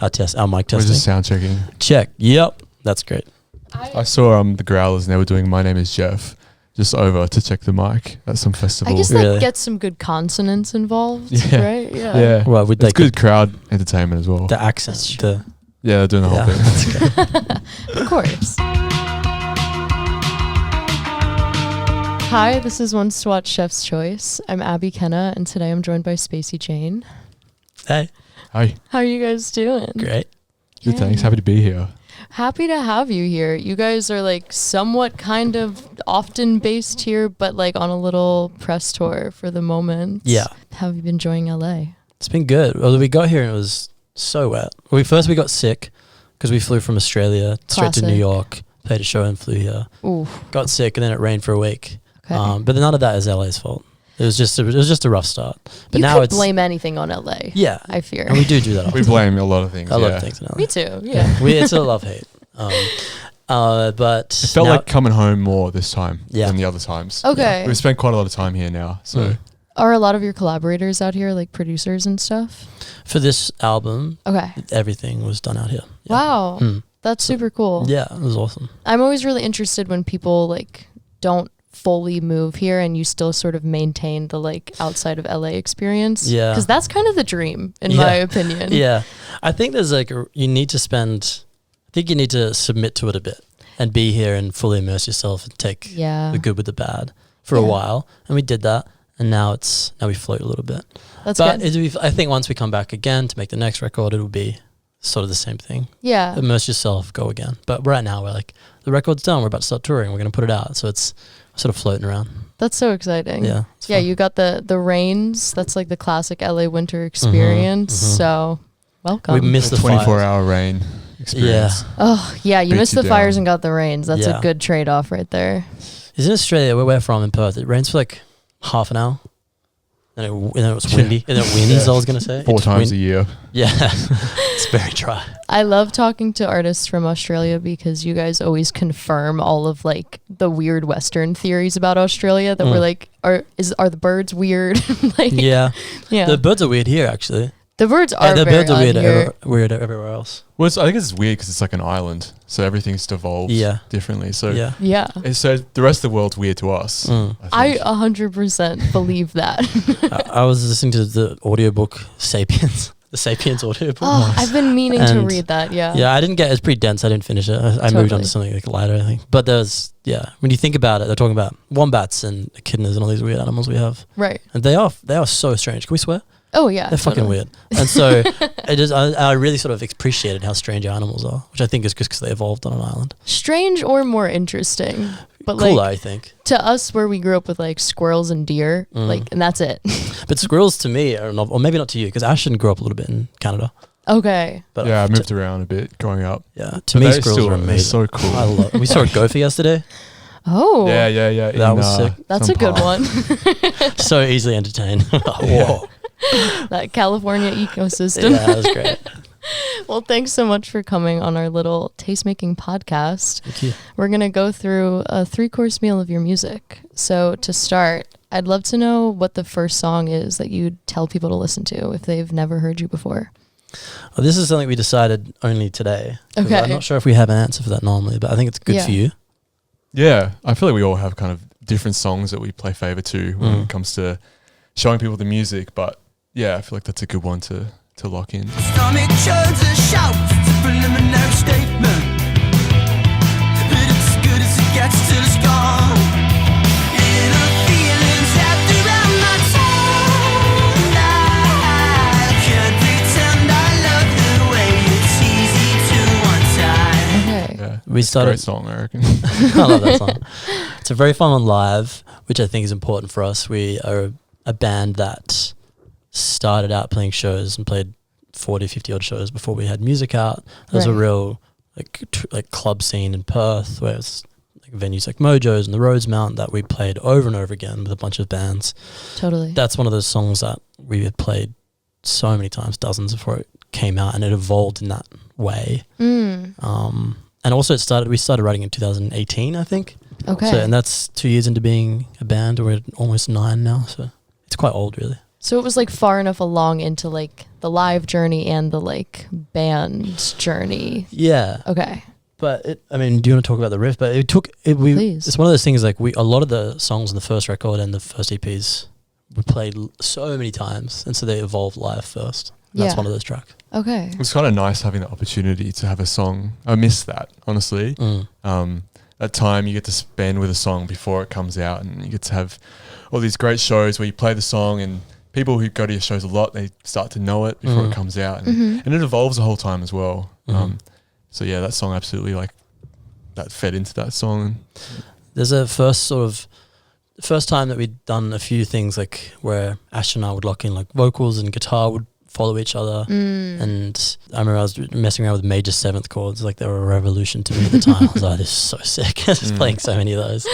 our mic testing. We're just sound checking. Check. Yep. That's great. I saw the Growlers and they were doing My Name is Jeff just over to check the mic at some festival. I guess that gets some good consonants involved, right? Yeah. Well, with it's good crowd entertainment as well. The accent. They're doing the whole thing. Of course. Hi, this is Once to Watch Chef's Choice. I'm Abby Kenna, and today I'm joined by Spacey Jane. Hey. Hi. How are you guys doing? Great. Good, thanks. Happy to be here. Happy to have you here. You guys are like somewhat kind of often based here, but like on a little press tour for the moment. Yeah. How have you been enjoying LA? It's been good. Well, we got here and it was so wet. We got sick because we flew from Australia straight to New York, played a show and flew here. Ooh. Got sick and then it rained for a week. Okay. But none of that is LA's fault. It was just a rough start. But you now could blame anything on LA. Yeah, I fear. and we do that often. We blame a lot of things. A lot of things in LA. Me too. Yeah. It's a love-hate. But it felt like coming home more this time than the other times. Okay. We've spent quite a lot of time here now. So Are a lot of your collaborators out here, like producers and stuff? For this album, okay, everything was done out here. Yeah. Wow. That's super cool. Yeah, it was awesome. I'm always really interested when people like don't fully move here and you still sort of maintain the like outside of LA experience. Yeah. Because that's kind of the dream in my opinion. Yeah. I think there's like, you need to submit to it a bit and be here and fully immerse yourself and take the good with the bad for a while. And we did that. And now we float a little bit. That's good. But I think once we come back again to make the next record, it'll be sort of the same thing. Yeah. Immerse yourself, go again. But right now we're like, the record's done. We're about to start touring. We're going to put it out. So it's sort of floating around. That's so exciting. Yeah. Yeah. You got the rains. That's like the classic LA winter experience. So welcome. We missed the 24-hour rain experience. Yeah. Oh yeah. You missed the fires and got the rains. That's a good trade-off right there. Is in Australia, where we're from in Perth, it rains for like half an hour. And it was windy. And it winds, I was going to say. 4 times a year. Yeah. It's very dry. I love talking to artists from Australia because you guys always confirm all of like the weird Western theories about Australia that we're like, are the birds weird? Like, yeah. The birds are weird here, actually. The birds are weird weird everywhere else. Well, I think it's weird because it's like an island, so everything's devolved differently. So so the rest of the world's weird to us. I 100% believe that. I was listening to the audiobook Sapiens, the Sapiens audiobook. Oh, I've been meaning to read that. Yeah. Yeah, I didn't get. It's pretty dense. I didn't finish it. I moved on to something like lighter, I think. But there's when you think about it, they're talking about wombats and echidnas and all these weird animals we have. Right. And they are so strange. Can we swear? Oh yeah, they're fucking weird. And so I really sort of appreciated how strange animals are, which I think is just because they evolved on an island. Strange or more interesting, but cooler, like I think. To us, where we grew up with like squirrels and deer, and that's it. But squirrels to me are not, or maybe not to you, because Ashton grew up a little bit in Canada. Okay. But I moved around a bit growing up. Yeah, to me squirrels are amazing. So cool. We saw a gopher yesterday. Oh. Yeah. That was sick. That's a good one. So easily entertained. Whoa. That California ecosystem. Yeah, that was great. Well, thanks so much for coming on our little taste-making podcast. Thank you. We're going to go through a 3-course meal of your music. So to start, I'd love to know what the first song is that you'd tell people to listen to if they've never heard you before. Well, this is something we decided only today. Okay. I'm not sure if we have an answer for that normally, but I think it's good for you. Yeah, I feel like we all have kind of different songs that we play favor to when it comes to showing people the music, but yeah, I feel like that's a good one to lock in. Stomach churns and shouts, it's a preliminary statement, but it's as good as it gets till it's gone. Inner feelings wrapped around my tongue. I can't pretend I love the way it's easy to one-time. Okay. Yeah, We started. Great song, I reckon. I love that song. It's a very fun one live, which I think is important for us. We are a band that started out playing shows and played 40, 50 odd shows before we had music out. There's a real like club scene in Perth where it's like venues like Mojo's and the Rosemount that we played over and over again with a bunch of bands. Totally. That's one of those songs that we had played so many times, dozens before it came out, and it evolved in that way. And also we started writing in 2018, I think. Okay. So, and that's 2 years into being a band. We're almost 9 now, so it's quite old, really. So it was like far enough along into like the live journey and the like band journey. Yeah. Okay. But do you want to talk about the riff? But Please. it's one of those things like a lot of the songs on the first record and the first EPs we played so many times, and so they evolved live first. And that's one of those tracks. Okay. It's kind of nice having the opportunity to have a song. I miss that, honestly. That time you get to spend with a song before it comes out, and you get to have all these great shows where you play the song, and people who go to your shows a lot, they start to know it before it comes out, and it evolves the whole time as well. So yeah, that song absolutely that fed into that song. There's a first time that we'd done a few things like where Ash and I would lock in like vocals and guitar would follow each other, and I remember I was messing around with major seventh chords, like they were a revolution to me at the time. I was like, this is so sick. Just playing so many of those,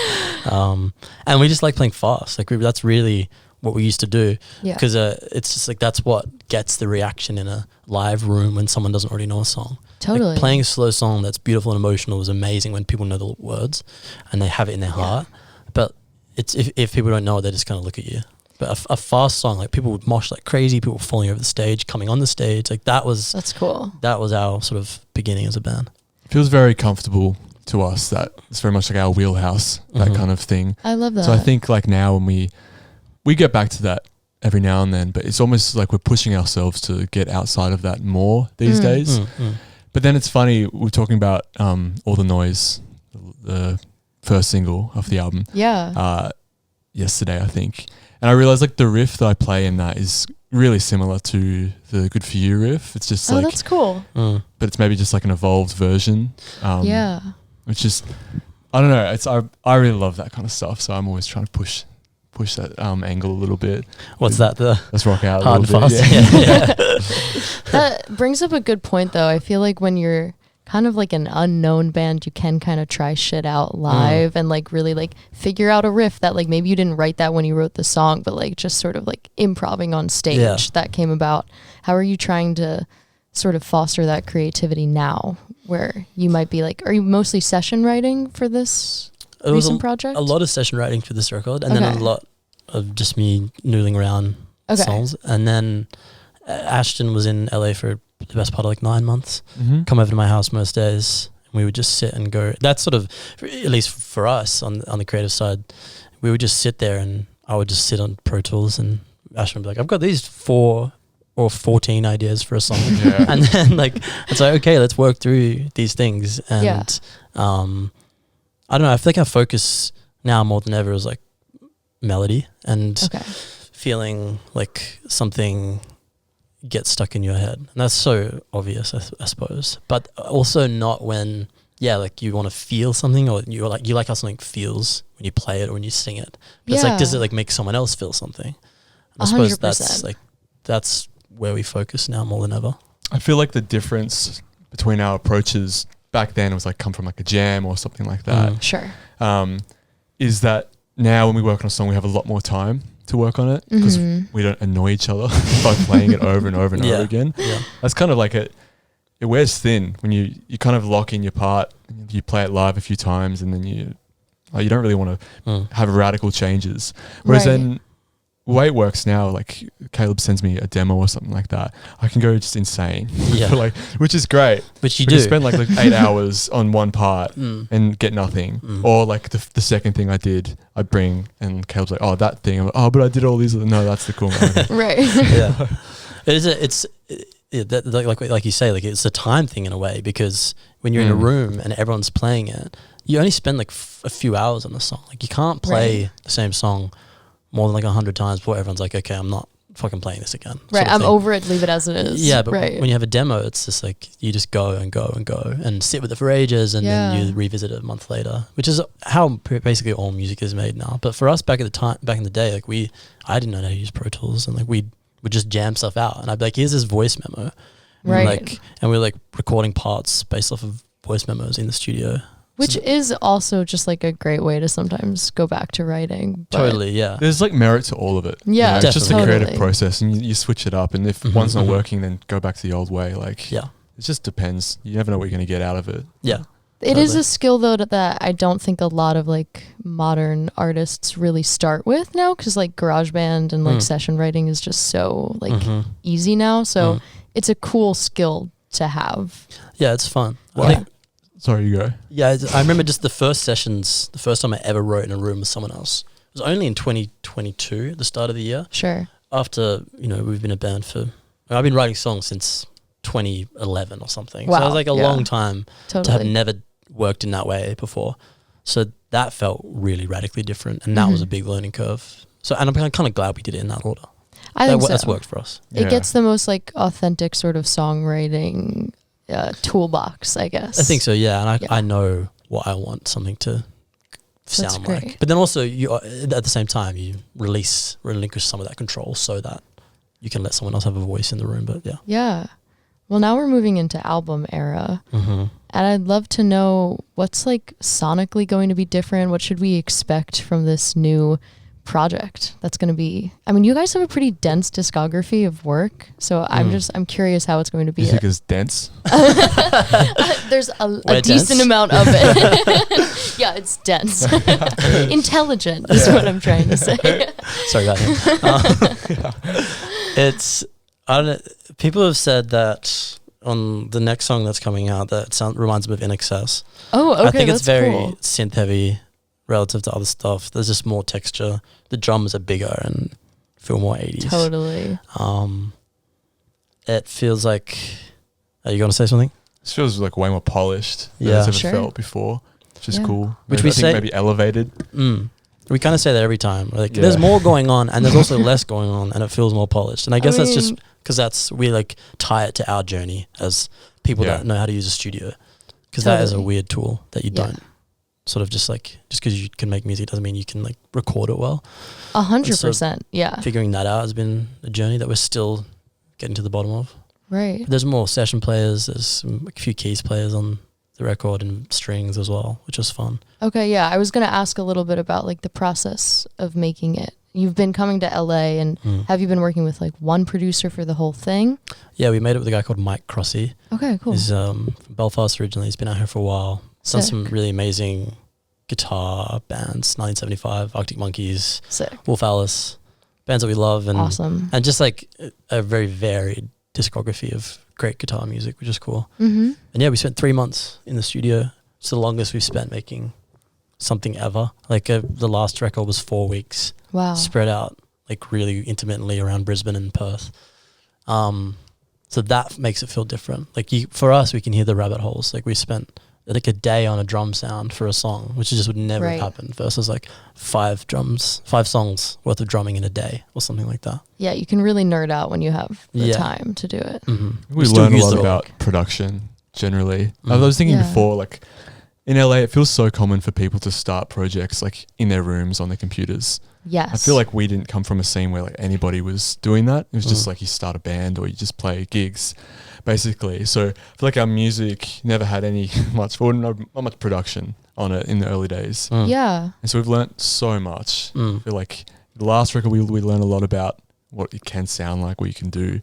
and we just like playing fast. Like that's really what we used to do, because it's just like that's what gets the reaction in a live room when someone doesn't already know a song. Totally. Like playing a slow song that's beautiful and emotional is amazing when people know the words and they have it in their heart. But it's if people don't know it, they just kind of look at you. But a fast song, like people would mosh like crazy, people falling over the stage, coming on the stage, like that's cool. That was our sort of beginning as a band. It feels very comfortable to us. That it's very much like our wheelhouse, that kind of thing. I love that. So I think like now when we get back to that every now and then, but it's almost like we're pushing ourselves to get outside of that more these days. But then it's funny, we're talking about All the Noise, the first single off the album. Yesterday, I think. And I realized like the riff that I play in that is really similar to the Good For You riff. It's just like, that's cool. But it's maybe just like an evolved version. Which is, I don't know. I really love that kind of stuff. So I'm always trying to push that angle a little bit. What's that? Let's rock out hard a little and bit. fast. That brings up a good point, though. I feel like when you're kind of like an unknown band, you can kind of try shit out live and like really like figure out a riff that like maybe you didn't write that when you wrote the song, but like just sort of like improving on stage that came about. How are you trying to sort of foster that creativity now, where you might be like, are you mostly session writing for this recent project? A lot of session writing for this record, and then a lot of just me noodling around songs. And then Ashton was in LA for the best part of like 9 months. Come over to my house most days, and we would just sit and go. That's sort of, at least for us on the creative side, we would just sit there, and I would just sit on Pro Tools, and Ashton would be like, I've got these 4 or 14 ideas for a song. And then like it's like, okay, let's work through these things. And I don't know, I feel like our focus now more than ever is like melody and feeling like something gets stuck in your head. And that's so obvious, I suppose. But also not when, like you want to feel something, or you like how something feels when you play it or when you sing it. But it's like, does it like make someone else feel something? And I suppose 100%. that's where we focus now more than ever. I feel like the difference between our approaches back then was like come from like a jam or something like that. Sure. Is that now when we work on a song, we have a lot more time to work on it because we don't annoy each other by playing it over and over and over again. That's kind of like it wears thin when you kind of lock in your part, you play it live a few times, and then you don't really want to have radical changes. Whereas then the way it works now, like Caleb sends me a demo or something like that, I can go just insane. Which is great. Which you do. do. Spend like 8 hours on one part and get nothing. Or like the second thing I did, I bring, and Caleb's like, oh, that thing. I'm like, oh, but I did all these. No, that's the cool one. Right. Like you say, like it's a time thing in a way, because when you're in a room and everyone's playing it, you only spend like a few hours on the song. Like you can't play the same song more than like 100 times before everyone's like, okay, I'm not fucking playing this again. Right, I'm over it, leave it as it is. Yeah, but when you have a demo, it's just like you just go and go and go and sit with it for ages, and then you revisit it a month later, which is how basically all music is made now. But for us back in the day, like I didn't know how to use Pro Tools, and like we would just jam stuff out, and I'd be like, here's this voice memo. Right. And we're like recording parts based off of voice memos in the studio. Which is also just like a great way to sometimes go back to writing. Totally, yeah. There's like merit to all of it. Yeah, it's just a totally. creative process, and you switch it up. And if one's not working, then go back to the old way. Like, it just depends. You never know what you're going to get out of it. Yeah. It is a skill though that I don't think a lot of like modern artists really start with now, because like GarageBand and like session writing is just so like easy now. So it's a cool skill to have. Yeah, it's fun. Well, Like, sorry, you go. yeah, I remember just the first sessions, the first time I ever wrote in a room with someone else. It was only in 2022, at the start of the year. Sure. After, we've been a band for, I've been writing songs since 2011 or something. Wow. So it was like a long time Totally. to have never worked in that way before. So that felt really radically different, and that was a big learning curve. So, and I'm kind of glad we did it in that order. I think so. That's worked for us. It gets the most like authentic sort of songwriting toolbox, I guess. I think so, yeah. And I know what I want something to sound like. But then also, you at the same time, you relinquish some of that control so that you can let someone else have a voice in the room. But yeah. Yeah. Well, now we're moving into album era. And I'd love to know what's like sonically going to be different. What should we expect from this new project that's going to be? I mean, you guys have a pretty dense discography of work, so I'm curious how it's going to be. You think it's dense? There's a decent amount of it. Yeah, it's dense. Intelligent is what I'm trying to say. Sorry about him. I don't know, people have said that on the next song that's coming out that reminds me of In Excess. Oh, okay, I think that's it's very cool. synth heavy relative to other stuff. There's just more texture. The drums are bigger and feel more 80s. Totally. It feels like... Are you going to say something? This feels like way more polished than Yeah. it's ever felt before, which is cool. Which Maybe, we I think say- maybe elevated. We kind of say that every time. Like, there's more going on, and there's also less going on, and it feels more polished. And I guess that's just because we like tie it to our journey as people that know how to use a studio, because that is a weird tool that you don't sort of just because you can make music doesn't mean you can like record it well. 100%. Yeah. Figuring that out has been a journey that we're still getting to the bottom of. Right. There's more session players. There's a few keys players on the record and strings as well, which was fun. Okay, yeah. I was going to ask a little bit about like the process of making it. You've been coming to LA, and have you been working with like one producer for the whole thing? Yeah, we made it with a guy called Mike Crossy. Okay, cool. He's from Belfast originally. He's been out here for a while. He's done some really amazing guitar bands, 1975, Arctic Monkeys, Wolf Alice, bands that we love. And awesome. And just like a very varied discography of great guitar music, which is cool. And yeah, we spent 3 months in the studio. It's the longest we've spent making something ever. Like the last record was 4 weeks. Wow. Spread out like really intermittently around Brisbane and Perth. So that makes it feel different. Like for us, we can hear the rabbit holes. Like we spent like a day on a drum sound for a song, which just would never have happened versus like 5 songs worth of drumming in a day or something like that. Yeah, you can really nerd out when you have the time to do it. We learn a lot about production generally. I was thinking before, like in LA, it feels so common for people to start projects like in their rooms on their computers. Yes. I feel like we didn't come from a scene where like anybody was doing that. It was just like you start a band or you just play gigs, basically. So I feel like our music never had not much production on it in the early days. Yeah. And so we've learnt so much. I feel like the last record we learned a lot about what it can sound like, what you can do.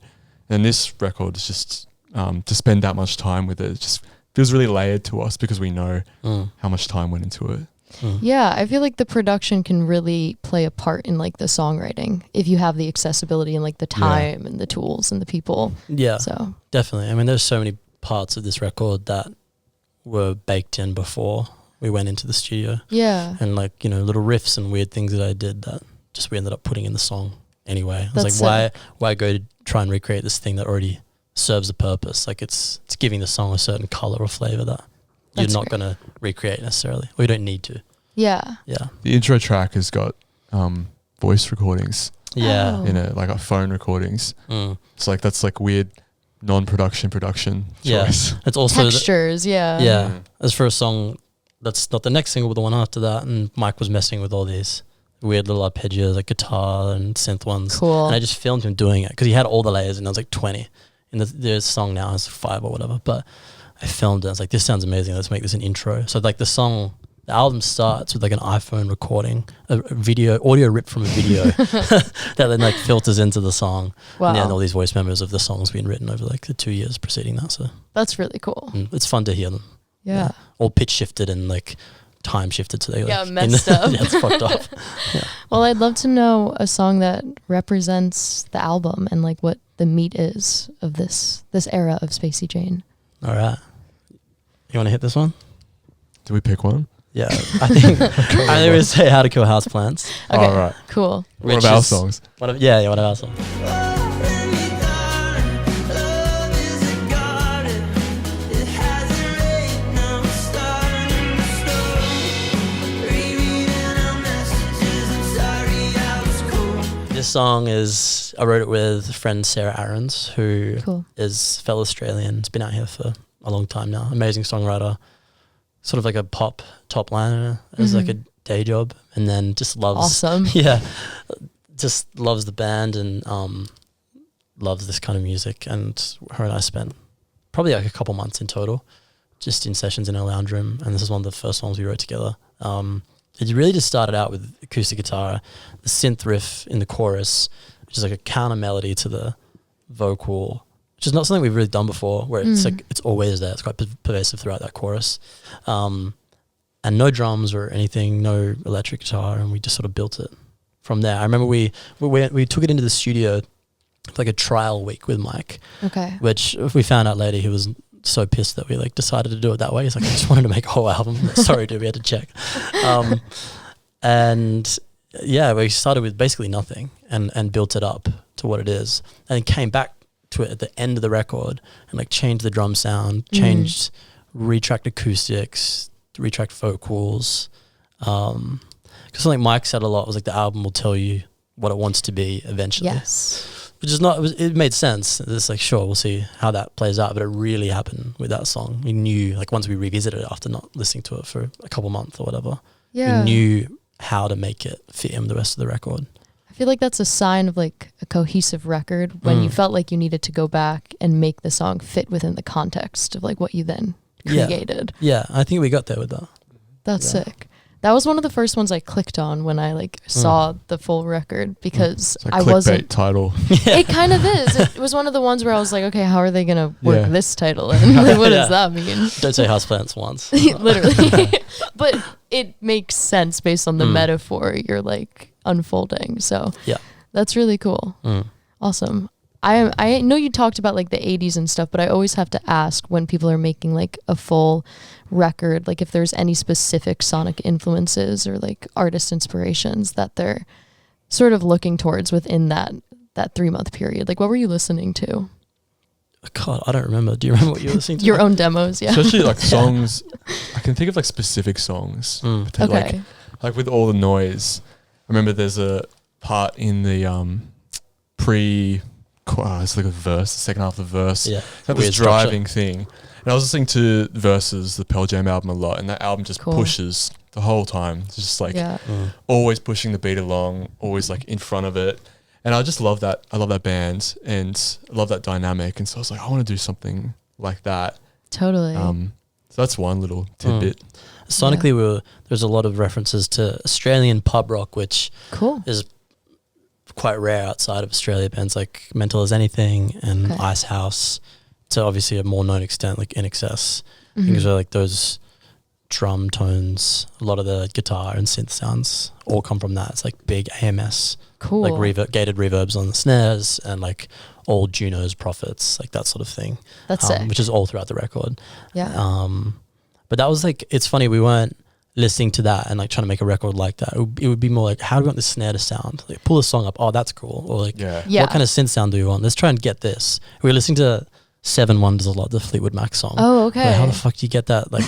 And this record is just to spend that much time with it just feels really layered to us because we know how much time went into it. Yeah, I feel like the production can really play a part in like the songwriting if you have the accessibility and like the time and the tools and the people. Yeah, so definitely. I mean, there's so many parts of this record that were baked in before we went into the studio. Yeah. And like, little riffs and weird things that I did that just we ended up putting in the song anyway. I was like, why go to try and recreate this thing that already serves a purpose? Like it's giving the song a certain color or flavor that you're not going to recreate necessarily, or you don't need to. Yeah. Yeah. The intro track has got voice recordings. Yeah. In it, like phone recordings. It's like that's like weird non-production production choice. It's also textures. Yeah. As for a song that's not the next single, but the one after that, and Mike was messing with all these weird little arpeggios, like guitar and synth ones. Cool. And I just filmed him doing it because he had all the layers, and I was like 20. And the song now is 5 or whatever, but I filmed it. I was like, this sounds amazing. Let's make this an intro. So like the album starts with like an iPhone recording, a audio ripped from a video that then like filters into the song. Wow. And then all these voice memos of the songs being written over like the 2 years preceding that. So that's really cool. it's fun to hear them. Yeah. All pitch shifted and like time shifted, so they like messed up. Yeah, it's fucked up. Yeah. Well, I'd love to know a song that represents the album and like what the meat is of this era of Spacey Jane. All right. You want to hit this one? Do we pick one? Yeah, I think I would say How to Kill Houseplants. Okay, All right. cool. One of our songs. One of our songs. This song I wrote it with friend Sarah Aarons, who is fellow Australian. Has been out here for a long time now. Amazing songwriter, sort of like a pop top liner as like a day job, and then just loves just loves the band and loves this kind of music. And her and I spent probably like a couple months in total, just in sessions in our lounge room. And this is one of the first songs we wrote together. It really just started out with acoustic guitar, the synth riff in the chorus, which is like a counter melody to the vocal, which is not something we've really done before, where it's like it's always there. It's quite pervasive throughout that chorus. And no drums or anything, no electric guitar, and we just sort of built it from there. I remember we took it into the studio for like a trial week with Mike. Okay. Which we found out later he was so pissed that we like decided to do it that way. He's like, I just wanted to make a whole album. Sorry, dude, we had to check. And yeah, we started with basically nothing and built it up to what it is, and then came back to it at the end of the record and like changed the drum sound, retracked acoustics, retracked vocals. Because something Mike said a lot was like the album will tell you what it wants to be eventually. Yes. Which is not, it made sense. It's like, sure, we'll see how that plays out. But it really happened with that song. We knew, like, once we revisited it after not listening to it for a couple months or whatever, we knew how to make it fit in the rest of the record. I feel like that's a sign of like a cohesive record when you felt like you needed to go back and make the song fit within the context of like what you then created. Yeah, I think we got there with that. That's sick. That was one of the first ones I clicked on when I like saw the full record, because It's a I wasn't. title. It kind of is. It was one of the ones where I was like, okay, how are they gonna work this title in? Like, what does that mean? Don't say houseplants once. Literally. But it makes sense based on the metaphor you're like unfolding. So yeah, that's really cool. Awesome. I know you talked about like the 80s and stuff, but I always have to ask when people are making like a full record, like if there's any specific sonic influences or like artist inspirations that they're sort of looking towards within that 3-month period. Like what were you listening to? God, I don't remember. Do you remember what you were listening to? Your own demos, yeah. Especially like songs. I can think of like specific songs. Okay. Like with all the noise. I remember there's a part in the it's like a verse, the second half of the verse. Yeah. That this driving thing. And I was listening to Versus, the Pearl Jam album, a lot, and that album just pushes the whole time. It's just like always pushing the beat along, always like in front of it. And I just love that. I love that band and I love that dynamic. And so I was like, I want to do something like that. Totally. So that's one little tidbit. Sonically, there's a lot of references to Australian pub rock, which is quite rare outside of Australia. Bands like Mental as Anything and Ice House, to obviously a more known extent like In Excess. Things are like those drum tones, a lot of the guitar and synth sounds all come from that. It's like big AMS, like gated reverbs on the snares and like old Juno's Prophets, like that sort of thing. That's sick. Which is all throughout the record. Yeah. But that was like, it's funny, we weren't listening to that and like trying to make a record like that. It would be more like, how do we want the snare to sound? Like pull a song up, oh that's cool. Or like, what kind of synth sound do we want? Let's try and get this. We were listening to Seven Wonders a lot, the Fleetwood Mac song. Oh, okay. Like, how the fuck do you get that? Like,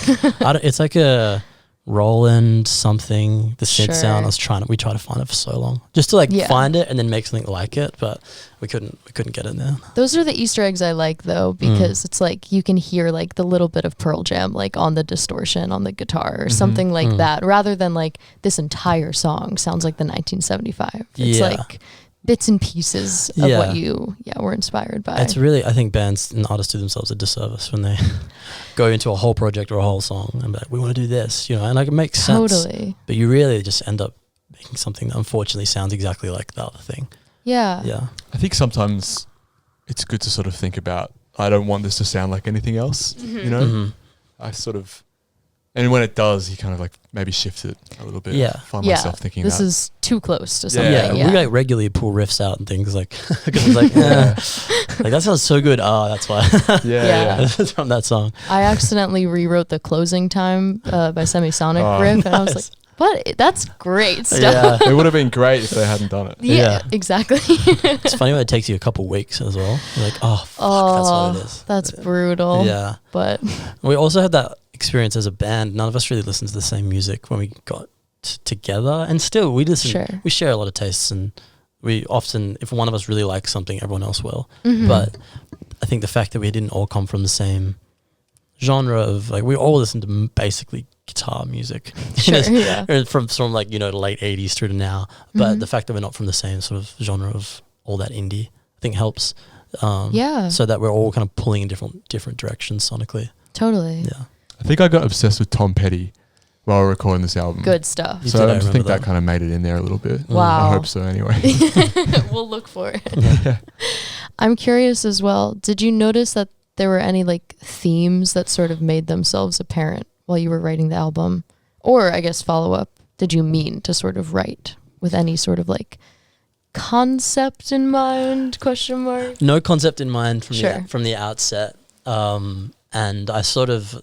it's like a Roland something, the synth sound. We tried to find it for so long just to like find it and then make something like it, but we couldn't get it there. Those are the Easter eggs I like though, because it's like you can hear like the little bit of Pearl Jam like on the distortion on the guitar or something like that, rather than like this entire song sounds like the 1975. It's like bits and pieces of what you were inspired by. It's really, I think bands and artists do themselves a disservice when they go into a whole project or a whole song and be like, we want to do this, and like it makes sense. But you really just end up making something that unfortunately sounds exactly like the other thing. Yeah. I think sometimes it's good to sort of think about, I don't want this to sound like anything else, I sort of, and when it does, you kind of like maybe shift it a little bit. Yeah. I find myself thinking this that. is too close to something. Yeah, we like regularly pull riffs out and things like, because it's like, like that sounds so good. Oh, that's why. Yeah. It's from that song. I accidentally rewrote the closing time by Semisonic riff, and I was like, "What? That's great stuff." It would have been great if they hadn't done it. Yeah, exactly. It's funny when it takes you a couple weeks as well. You're like, oh, fuck, that's what it is. That's brutal. Yeah. But we also had that experience as a band. None of us really listened to the same music when we got together, and still we listen. Sure. We share a lot of tastes, and we often, if one of us really likes something, everyone else will. Mm-hmm. But I think the fact that we didn't all come from the same genre of like, we all listened to basically guitar music, Sure, yeah. from like, you know, the late 80s through to now. But the fact that we're not from the same sort of genre of all that indie, I think helps. So that we're all kind of pulling in different directions sonically. Totally. Yeah. I think I got obsessed with Tom Petty while we were recording this album. Good stuff. You So did, I I think remember that that. kind of made it in there a little bit. Wow. I hope so anyway. We'll look for it. I'm curious as well. Did you notice that there were any like themes that sort of made themselves apparent while you were writing the album? Or I guess follow up, did you mean to sort of write with any sort of like concept in mind? Question mark. No concept in mind from Sure. from the outset. And I sort of,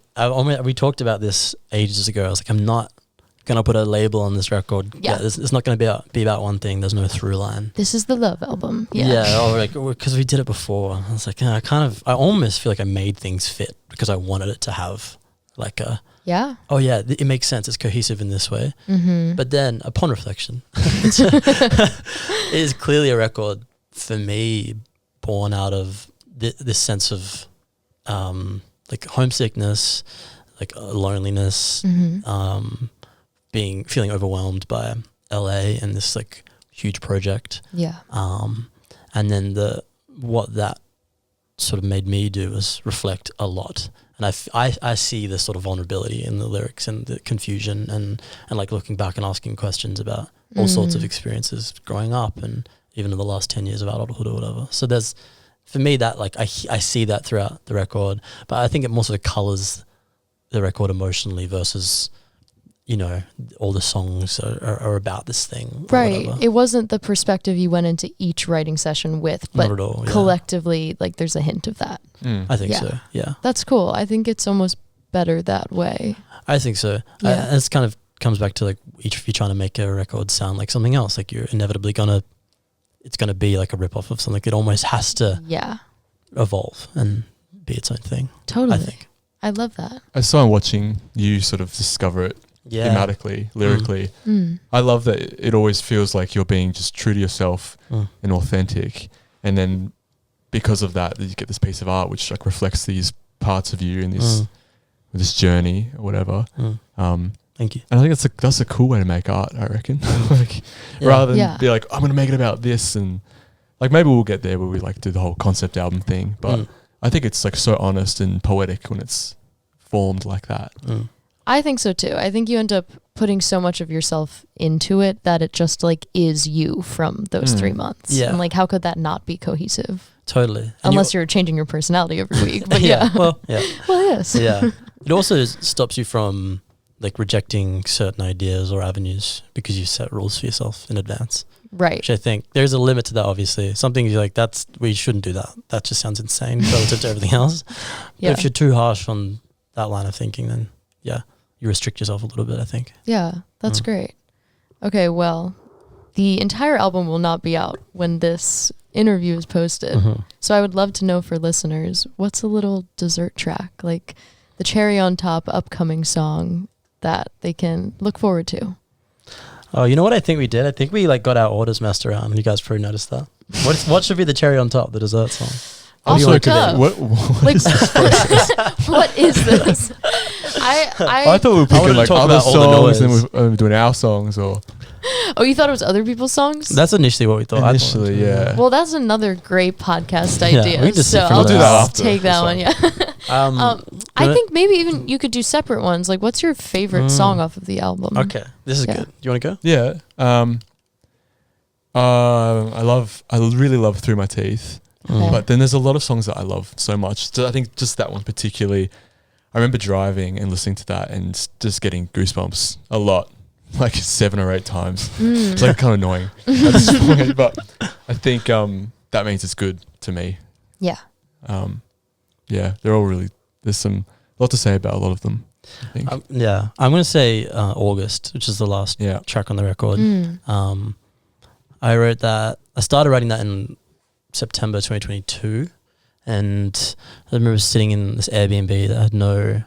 we talked about this ages ago. I was like, I'm not going to put a label on this record. Yeah. It's not going to be about one thing. There's no through line. This is the love album. Yeah, or like, because we did it before. I was like, I almost feel like I made things fit because I wanted it to have like a, Yeah. oh yeah, it makes sense. It's cohesive in this way. Mm-hmm. But then upon reflection, it is clearly a record for me born out of this sense of like homesickness, like loneliness, Mm-hmm. feeling overwhelmed by LA and this like huge project. Yeah. And then what that sort of made me do was reflect a lot. And I see the sort of vulnerability in the lyrics and the confusion and like looking back and asking questions about all sorts of experiences growing up and even in the last 10 years of adulthood or whatever. So there's, for me, that like I see that throughout the record, but I think it more sort of colors the record emotionally versus, you know, all the songs are about this thing. Right. Whatever. It wasn't the perspective you went into each writing session with, but Not at all, yeah. collectively, like there's a hint of that. I think Yeah. so. Yeah. That's cool. I think it's almost better that way. I think so. Yeah. It's kind of comes back to like if you're trying to make a record sound like something else, like you're inevitably it's gonna be like a rip-off of something. It almost has to Yeah. evolve and be its own thing. Totally. I think. I love that. I saw watching you sort of discover it Yeah. thematically, lyrically. Mm. I love that it always feels like you're being just true to yourself Mm. and authentic. And then because of that, you get this piece of art which like reflects these parts of you in this journey or whatever. Thank you. And I think that's a cool way to make art, I reckon. Like Yeah. rather than Yeah. be like, I'm gonna make it about this, and like maybe we'll get there where we like do the whole concept album thing. But I think it's like so honest and poetic when it's formed like that. I think so too. I think you end up putting so much of yourself into it that it just like is you from those 3 months. Yeah. And like, how could that not be cohesive? Totally. And Unless you're changing your personality every week. But yeah. Well, yeah. Well, yes. Yeah. It also stops you from like rejecting certain ideas or avenues because you set rules for yourself in advance. Right. Which I think there's a limit to that, obviously. Some things you're like, we shouldn't do that. That just sounds insane relative to everything else. Yeah. But if you're too harsh on that line of thinking, then yeah, you restrict yourself a little bit, I think. Yeah, that's great. Okay, well, the entire album will not be out when this interview is posted. So I would love to know for listeners, what's a little dessert track, like the cherry on top upcoming song that they can look forward to? Oh, you know what I think we did? I think we like got our orders messed around. You guys probably noticed that. What should be the cherry on top, the dessert song? Off Also, the could cuff. what Like, is this process? what is this? I thought we were I picking wanted to like talk other about all the songs and noise. we're doing our songs or Oh, you thought it was other people's songs? That's initially what we thought. initially, yeah. Well, that's another great podcast Yeah, idea. we can just so sit for I'll that. We'll do that just after take that this one. Yeah. I gonna- think maybe even you could do separate ones. Like, what's your favorite song off of the album? Okay, this is Yeah. good. You want to go? Yeah. I really love Through My Teeth. Okay. But then there's a lot of songs that I love so much. So I think just that one particularly, I remember driving and listening to that and just getting goosebumps a lot, like 7 or 8 times. It's like kind of annoying at this point, but I think that means it's good to me. Yeah. Yeah, they're all really. There's a lot to say about a lot of them, I think. Yeah, I'm gonna say August, which is the last track on the record. I wrote that. I started writing that in September 2022, and I remember sitting in this Airbnb that had no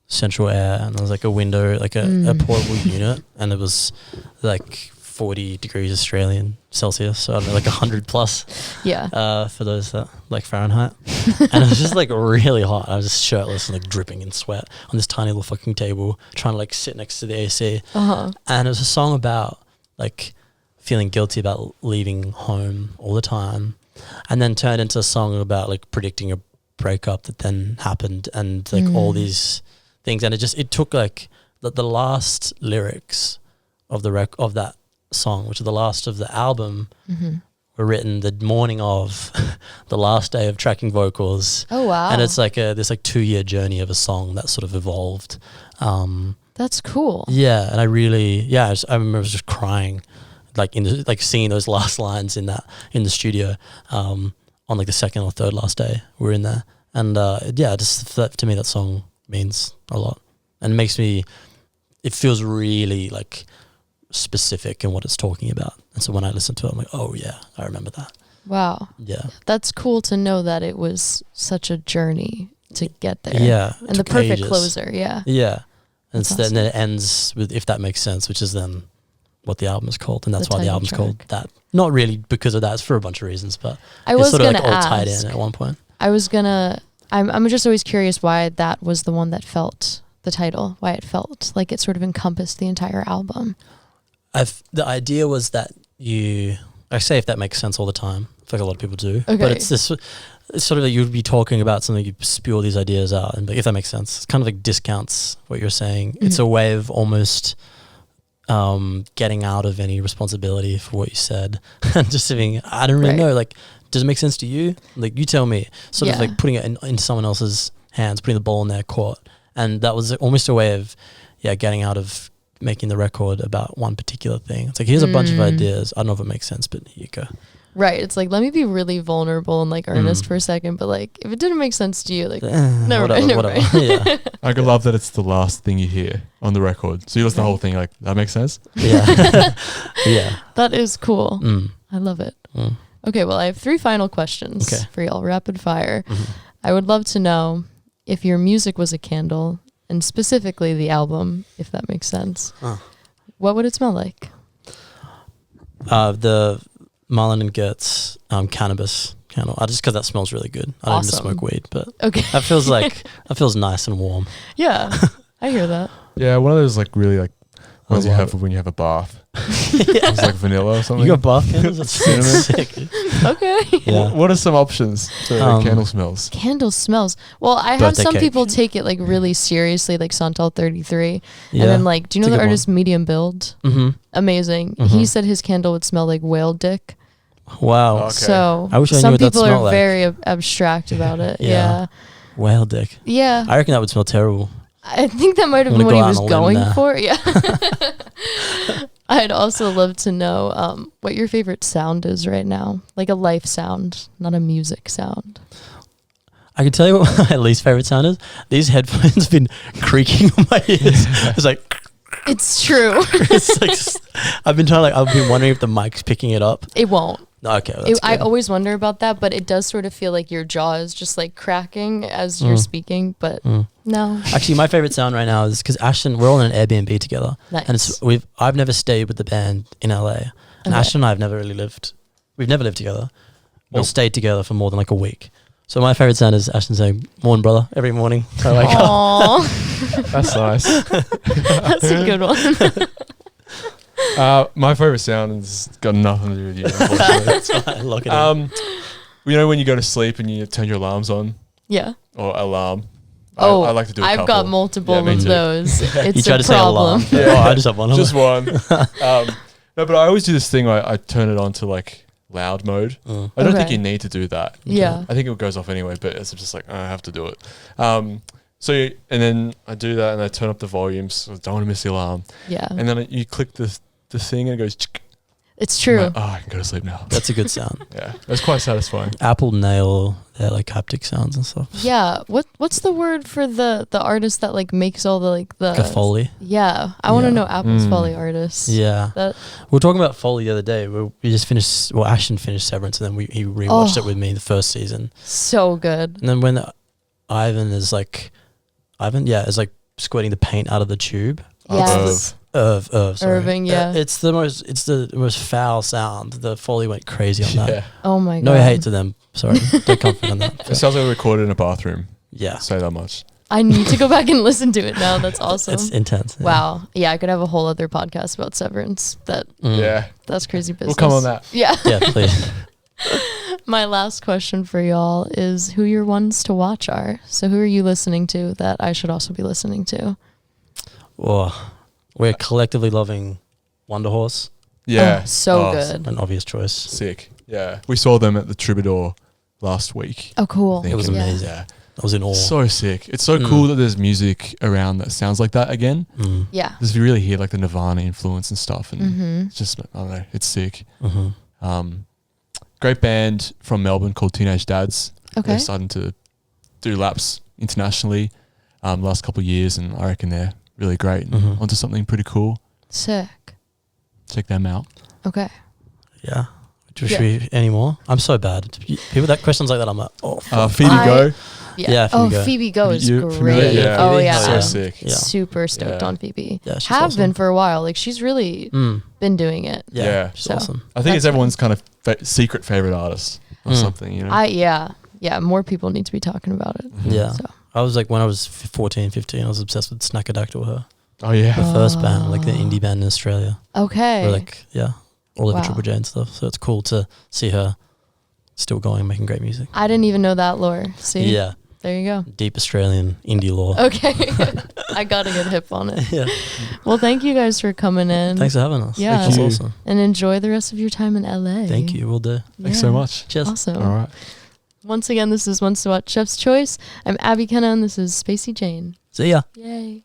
central air, and there was like a window, like a portable unit, and it was like 40 degrees Australian Celsius, so I don't know, like 100 plus. Yeah. For those that like Fahrenheit, and it was just like really hot. I was just shirtless and like dripping in sweat on this tiny little fucking table, trying to like sit next to the AC. And it was a song about like feeling guilty about leaving home all the time, and then turned into a song about like predicting a breakup that then happened, and like all these things. And it took like the last lyrics of of that song, which are the last of the album, were written the morning of the last day of tracking vocals. Oh wow. And it's like this like 2-year journey of a song that sort of evolved. That's cool. Yeah, and I really I remember just crying like singing those last lines in the studio on like the second or third last day we were in there. And just to me that song means a lot, and it feels really like specific in what it's talking about. And so when I listen to it, I'm like, oh yeah, I remember that. Wow. Yeah. That's cool to know that it was such a journey to get there. Yeah. And the perfect closer. Yeah. Yeah. And That's then it ends with If That Makes Sense, which is then what the album is called. And that's The why the title album's track. called that. Not really because of that. It's for a bunch of reasons, but I it's was sort of gonna like all ask. tied in at one point. I'm just always curious why that was the one that felt the title, why it felt like it sort of encompassed the entire album. The idea was that I say If That Makes Sense all the time. I feel like a lot of people do. Okay. But it's sort of that you'd be talking about something, you spew all these ideas out, and if that makes sense, it's kind of like discounts what you're saying. It's a way of almost getting out of any responsibility for what you said and just saying, I don't really know, like, does it make sense to you? Like, you tell me. Sort of like putting it in someone else's hands, putting the ball in their court. And that was almost a way of, getting out of making the record about one particular thing. It's like, here's a bunch of ideas. I don't know if it makes sense, but here you go. Right. It's like, let me be really vulnerable and like earnest for a second, but like, if it didn't make sense to you, like, never mind. Yeah. I could love that it's the last thing you hear on the record. So you listen to the whole thing, like, that makes sense? Yeah. Yeah. That is cool. I love it. Okay, well, I have 3 final questions for y'all, rapid fire. I would love to know if your music was a candle, and specifically the album, if that makes sense. What would it smell like? The Marlon and Gertz cannabis candle. Just because that smells really good. I don't even smoke weed, but that feels nice and warm. Yeah, I hear that. Yeah, one of those like really like ones you have when you have a bath. It's like vanilla or something. You got bath candles? That's sick. Okay. Yeah. What are some options for candle smells? Candle smells. Well, I have Birthday some cake. people take it like really seriously, like Santal 33. And then like, do you know the artist Medium Build? Amazing. He said his candle would smell like whale dick. Wow. Okay. So I wish I knew some what that people smelled are like. very abstract about it. Yeah. Whale dick. Yeah. I reckon that would smell terrible. I think that might have I'm been what gonna he was go out on a limb going there. for. Yeah. I'd also love to know what your favorite sound is right now. Like a life sound, not a music sound. I can tell you what my least favorite sound is. These headphones have been creaking on my ears. It's like, It's true. it's like, I've been wondering if the mic's picking it up. It won't. Okay, that's I good. always wonder about that, but it does sort of feel like your jaw is just like cracking as you're speaking, but no. Actually, my favorite sound right now is because Ashton, we're all in an Airbnb together, Nice. and I've never stayed with the band in LA, and Ashton and I have never really lived. We've never lived together, or stayed together for more than like a week. So my favorite sound is Ashton saying "Morning, brother" every morning. I wake up. Aww. That's nice. That's a good one. My favorite sound has got nothing to do with you, unfortunately. That's why I lock it in. You know when you go to sleep and you turn your alarms on? Yeah. Or alarm? Oh, I like to do a I've couple. got multiple Yeah, me of too. those. It's You try a to say problem. alarm. Yeah. I just have one. Just one. No, but I always do this thing where I turn it on to like loud mode. I don't think Okay. you need to do that. Yeah. I think it goes off anyway, but it's just like, I have to do it. and then I do that and I turn up the volume, so I don't want to miss the alarm. Yeah. And then you click the thing and it goes. It's true. Like, I can go to sleep now. That's a good sound. Yeah, that's quite satisfying. Apple nail their like haptic sounds and stuff. Yeah. What's the word for the artist that like makes all the like the Like a Foley. Yeah. I want to Yeah. know Apple's Foley artists. Yeah. That We were talking about Foley the other day. We just finished, Ashton finished Severance, and then he rewatched it with me the first season. so good. And then when Ivan is like squirting the paint out of the tube. Yes. Sorry. Irving, yeah. It's the most foul sound. The Foley went crazy on that. Yeah. Oh my god. No hate to them. Sorry. Don't come on that. It sounds like we recorded in a bathroom. Yeah. Say that much. I need to go back and listen to it now. That's awesome. It's intense. Yeah. Wow. Yeah, I could have a whole other podcast about Severance. Yeah. That's crazy business. We'll come on that. Yeah. Yeah, please. My last question for y'all is who your ones to watch are. So who are you listening to that I should also be listening to? Oh, we're collectively loving Wonder Horse. Yeah. Oh, so good. An obvious choice. Sick. Yeah. We saw them at the Troubadour last week. Oh, cool. I think. It was amazing. Yeah. I was in awe. So sick. It's so cool that there's music around that sounds like that again. Yeah. Because you really hear like the Nirvana influence and stuff. And it's just, I don't know, it's sick. Great band from Melbourne called Teenage Dads. Okay. They're starting to do laps internationally last couple of years, and I reckon they're really great and onto something pretty cool. Sick. Check them out. Okay. Yeah. Should we any more? I'm so bad. People that questions like that, I'm like, oh. Fuck. Phoebe Go. Yeah, Phoebe Phoebe Go. Phoebe Go is You great. familiar? Yeah. Oh Phoebe? yeah. So Yeah. sick. Yeah. Super stoked Yeah. on Phoebe. Yeah, she's Have awesome. been for a while. Like she's really been doing it. Yeah. She's So. awesome. I think That's it's everyone's kind of secret favorite artist or something, you know? Yeah, more people need to be talking about it. Yeah. So. I was like, when I was 14, 15, I was obsessed with Snackadactyl, her. Oh, yeah. The first band, like the indie band in Australia. Okay. We're like, all over Wow. Triple J and stuff. So it's cool to see her still going, making great music. I didn't even know that lore. See? Yeah. There you go. Deep Australian indie lore. Okay. I gotta get hip on it. Yeah. Well, thank you guys for coming in. Thanks for having us. Yeah. That's Thank you. awesome. And enjoy the rest of your time in LA. Thank you. We'll do. Thanks so much. Cheers. Awesome. All right. Once again, this is Once to Watch Chef's Choice. I'm Abby Kenna and this is Spacey Jane. See ya. Yay.